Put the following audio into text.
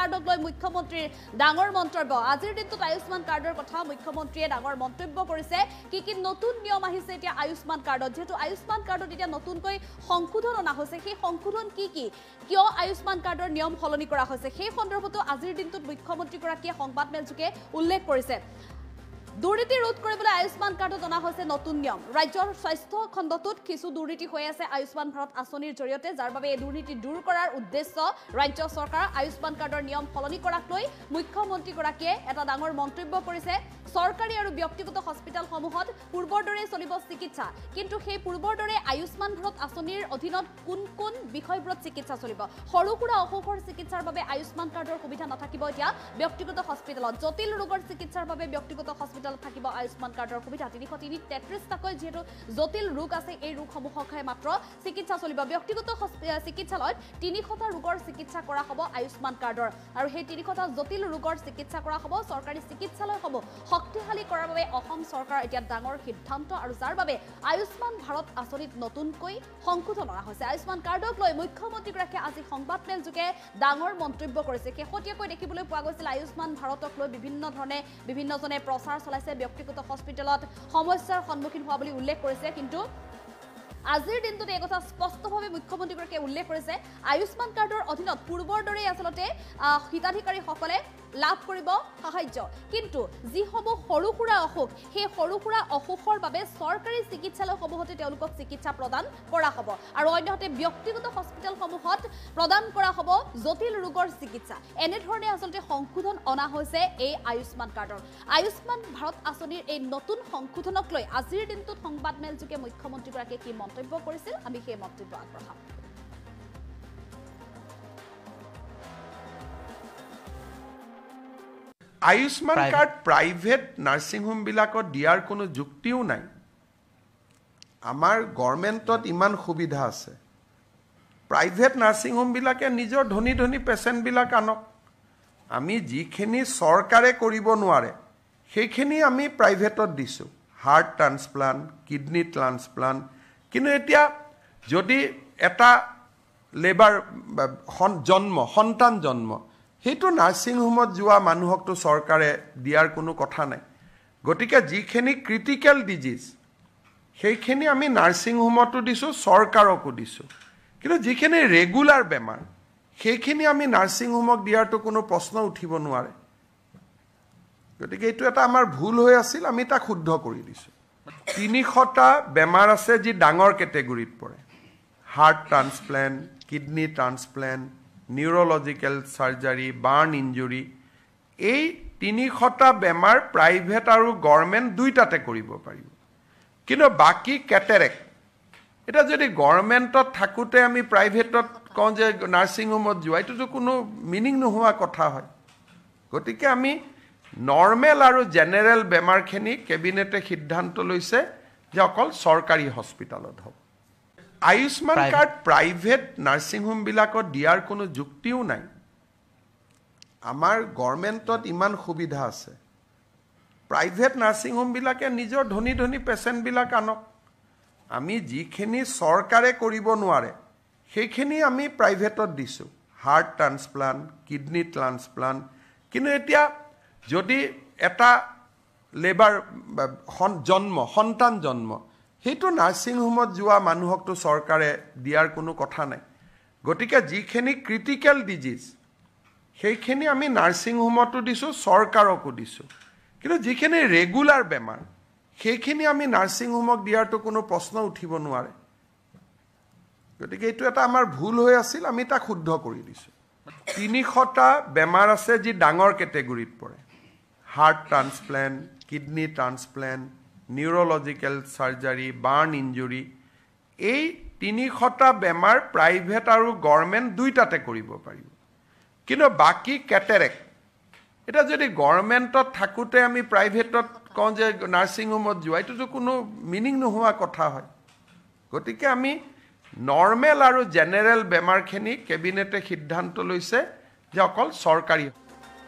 কাৰ্ডক লৈ মুখ্যমন্ত্ৰীৰ ডাঙৰ মন্তব্য আজিৰ দিনটোত আয়ুষ্মান কাৰ্ডৰ কথা মুখ্যমন্ত্ৰীয়ে ডাঙৰ মন্তব্য কৰিছে কি নতুন নিয়ম আহিছে এতিয়া আয়ুষ্মান কাৰ্ডত যেহেতু আয়ুষ্মান কাৰ্ডত এতিয়া নতুনকৈ সংশোধন অনা হৈছে সেই সংশোধন কি কিয় আয়ুষ্মান কাৰ্ডৰ নিয়ম সলনি কৰা হৈছে সেই সন্দৰ্ভতো আজিৰ দিনটোত মুখ্যমন্ত্ৰীগৰাকীয়ে সংবাদমেলযোগে উল্লেখ কৰিছে দুৰ্নীতি ৰোধ কৰিবলৈ আয়ুষ্মান কাৰ্ডত অনা হৈছে নতুন নিয়ম ৰাজ্যৰ স্বাস্থ্য খণ্ডটোত কিছু দুৰ্নীতি হৈ আছে আয়ুষ্মান ভাৰত আঁচনিৰ জৰিয়তে যাৰ বাবে এই দুৰ্নীতি দূৰ কৰাৰ উদ্দেশ্য ৰাজ্য চৰকাৰ আয়ুষ্মান কাৰ্ডৰ নিয়ম সলনি কৰাক লৈ মুখ্যমন্ত্ৰীগৰাকীয়ে এটা ডাঙৰ মন্তব্য কৰিছে চৰকাৰী আৰু ব্যক্তিগত হস্পিটেলসমূহত পূৰ্বৰ দৰে চলিব চিকিৎসা কিন্তু সেই পূৰ্বৰ দৰে আয়ুষ্মান ভাৰত আঁচনিৰ অধীনত কোন বিষয়বোৰত চিকিৎসা চলিব সৰু সুৰা অসুখৰ চিকিৎসাৰ বাবে আয়ুষ্মান কাৰ্ডৰ সুবিধা নাথাকিব এতিয়া ব্যক্তিগত হস্পিটেলত জটিল ৰোগৰ চিকিৎসাৰ বাবে ব্যক্তিগত হস্পিটেল থাকিব আয়ুষ্মান কাৰ্ডৰ সুবিধা 333 টাকৈ যেহেতু জটিল ৰোগ আছে এই ৰোগসমূহকহে মাত্ৰ চিকিৎসা চলিব ব্যক্তিগত চিকিৎসালয়ত 300টা ৰোগৰ চিকিৎসা কৰা হ'ব আয়ুষ্মান কাৰ্ডৰ আৰু সেই 300টা জটিল ৰোগৰ চিকিৎসা কৰা হ'ব চৰকাৰী চিকিৎসালয়সমূহ শক্তিশালী কৰাৰ বাবে অসম চৰকাৰ এতিয়া ডাঙৰ সিদ্ধান্ত আৰু যাৰ বাবে আয়ুষ্মান ভাৰত আঁচনিত নতুনকৈ সংশোধন কৰা হৈছে আয়ুষ্মান কাৰ্ডক লৈ মুখ্যমন্ত্ৰীগৰাকীয়ে আজি সংবাদমেল যোগে ডাঙৰ মন্তব্য কৰিছে শেহতীয়াকৈ দেখিবলৈ পোৱা গৈছিল আয়ুষ্মান ভাৰতক লৈ বিভিন্নজনে প্ৰচাৰ চলাইছে ব্যক্তিগত হস্পিটেলত সমস্যাৰ সন্মুখীন হোৱা বুলি উল্লেখ কৰিছে কিন্তু আজিৰ দিনটোত এই কথা স্পষ্টভাৱে মুখ্যমন্ত্ৰীগৰাকীয়ে উল্লেখ কৰিছে আয়ুষ্মান কাৰ্ডৰ অধীনত পূৰ্বৰ দৰে আচলতে হিতাধিকাৰীসকলে লাভ কৰিব সাহায্য কিন্তু যিসমূহ সৰু সুৰা অসুখ সেই সৰু সুৰা অসুখৰ বাবে চৰকাৰী চিকিৎসালয়সমূহতে তেওঁলোকক চিকিৎসা প্ৰদান কৰা হ'ব আৰু অন্যহাতে ব্যক্তিগত হস্পিটেলসমূহত প্ৰদান কৰা হ'ব জটিল ৰোগৰ চিকিৎসা এনেধৰণে আচলতে সংশোধন অনা হৈছে এই আয়ুষ্মান কাৰ্ডৰ আয়ুষ্মান ভাৰত আঁচনিৰ এই নতুন সংশোধনক লৈ আজিৰ দিনটোত সংবাদমেল যোগে মুখ্যমন্ত্ৰীগৰাকীয়ে কি মন্তব্য কৰিছিল আমি সেই মন্তব্য আগবঢ়াম Ayushman card private nursing home বিলাকত দিয়াৰ কোনো যুক্তিও নাই আমাৰ গভৰ্ণমেণ্টত ইমান সুবিধা আছে প্ৰাইভেট নাৰ্ছিং হোম বিলাকে নিজৰ ধনী পেচেণ্টবিলাক আনক আমি যিখিনি চৰকাৰে কৰিব নোৱাৰে সেইখিনি আমি প্ৰাইভেটত দিছোঁ হাৰ্ট ট্ৰান্সপ্লান্ট কিডনি ট্ৰান্সপ্লান্ট কিন্তু এতিয়া যদি এটা লেবাৰ সন্তান জন্ম সেইটো নাৰ্ছিং হোমত যোৱা মানুহকতো চৰকাৰে দিয়াৰ কোনো কথা নাই গতিকে যিখিনি ক্ৰিটিকেল ডিজিজ সেইখিনি আমি নাৰ্ছিং হোমতো দিছোঁ চৰকাৰকো দিছোঁ কিন্তু যিখিনি ৰেগুলাৰ বেমাৰ সেইখিনি আমি নাৰ্ছিং হোমক দিয়াৰতো কোনো প্ৰশ্ন উঠিব নোৱাৰে গতিকে এইটো এটা আমাৰ ভুল হৈ আছিল আমি তাক শুদ্ধ কৰি দিছোঁ 300টা বেমাৰ আছে যি ডাঙৰ কেটেগৰীত পৰে heart transplant kidney transplant neurological surgery burn injury এই 300টা বেমাৰ প্ৰাইভেট আৰু গভৰ্ণমেণ্ট দুইটাতে কৰিব পাৰিব কিন্তু বাকি কেটেৰেক্ট এটা যদি গভৰ্ণমেণ্টত থাকোতে আমি প্ৰাইভেটত কওঁ যে নাৰ্ছিং হোমত যোৱা এইটোতো কোনো মিনিং নোহোৱা কথা হয় গতিকে আমি নৰ্মেল আৰু জেনেৰেল বেমাৰখিনি কেবিনেটে সিদ্ধান্ত লৈছে যে অকল চৰকাৰী হস্পিটালত হ'ব Ayushman card private nursing home বিলাকত দিয়াৰ কোনো যুক্তিও নাই আমাৰ গভৰ্ণমেণ্টত ইমান সুবিধা আছে প্ৰাইভেট নাৰ্ছিং হোম বিলাকে নিজৰ ধনী পেচেণ্টবিলাক আনক আমি যিখিনি চৰকাৰে কৰিব নোৱাৰে সেইখিনি আমি প্ৰাইভেটত দিছোঁ হাৰ্ট ট্ৰান্সপ্লান্ট কিডনি ট্ৰান্সপ্লান্ট কিন্তু এতিয়া যদি এটা লেবাৰ সন্তান জন্ম সেইটো নাৰ্ছিং হোমত যোৱা মানুহকতো চৰকাৰে দিয়াৰ কোনো কথা নাই গতিকে যিখিনি ক্ৰিটিকেল ডিজিজ সেইখিনি আমি নাৰ্ছিং হোমতো দিছোঁ চৰকাৰকো দিছোঁ কিন্তু যিখিনি ৰেগুলাৰ বেমাৰ সেইখিনি আমি নাৰ্ছিং হোমক দিয়াৰতো কোনো প্ৰশ্ন উঠিব নোৱাৰে গতিকে এইটো এটা আমাৰ ভুল হৈ আছিল আমি তাক শুদ্ধ কৰি দিছোঁ 300টা বেমাৰ আছে যি ডাঙৰ কেটেগৰীত পৰে heart transplant kidney transplant neurological surgery burn injury এই 300টা বেমাৰ প্ৰাইভেট আৰু গভৰ্ণমেণ্ট দুইটাতে কৰিব পাৰিব কিন্তু বাকি কেটেৰেক্ট এটা যদি গভৰ্ণমেণ্টত থাকোতে আমি প্ৰাইভেটত কওঁ যে নাৰ্ছিং হোমত যোৱা এইটোতো কোনো মিনিং নোহোৱা কথা হয় গতিকে আমি নৰ্মেল আৰু জেনেৰেল বেমাৰখিনি কেবিনেটে সিদ্ধান্ত লৈছে যে অকল চৰকাৰী